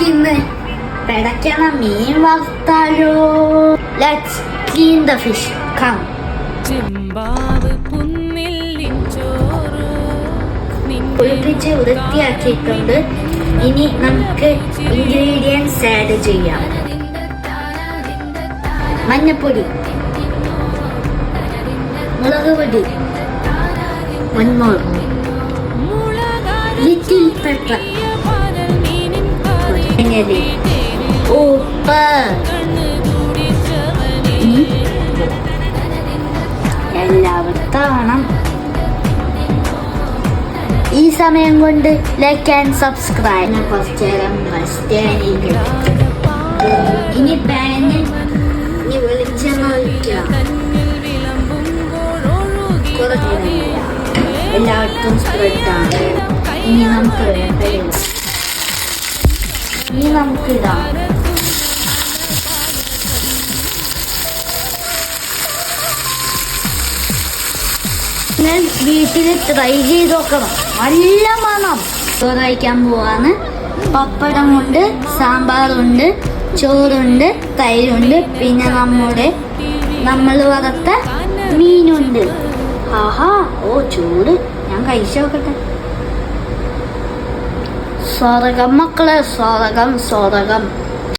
നമുക്കിന്ന് പിടയ്ക്കണ മീൻ വറുത്താലോ? Let's clean the fish. Come. കുളിപ്പിച്ച് വൃത്തിയാക്കിയിട്ടുണ്ട്. ഇനി നമുക്ക് ഇൻഗ്രീഡിയൻസ് ആഡ് ചെയ്യാം. മഞ്ഞപ്പൊടി, മുളക് പൊടി, മഞ്ഞൾ, ലിറ്റിൽ പെപ്പർ, ഉപ്പ്. എല്ലാവരും കാണണം. ഈ സമയം കൊണ്ട് ലൈക്ക് ആൻഡ് സബ്സ്ക്രൈബ്. ഇനി പാനിൽ വെളിച്ചെണ്ണ ഒഴിക്കാം. എല്ലാവർക്കും സ്പ്രെഡാണ്. ഇനി നമുക്കിടാം. നിങ്ങൾ വീട്ടിൽ ട്രൈ ചെയ്ത് നോക്കണം. നല്ല മണം. ചോറ് കഴിക്കാൻ പോവാണ്. പപ്പടമുണ്ട്, സാമ്പാറുണ്ട്, ചോറുണ്ട്, തൈരുണ്ട്, പിന്നെ നമ്മൾ വറുത്ത മീനുണ്ട്. ആഹാ, ഓ ചൂട്. ഞാൻ കഴിച്ചു നോക്കട്ടെ. സ്വർഗം മക്കളെ, സ്വർഗം.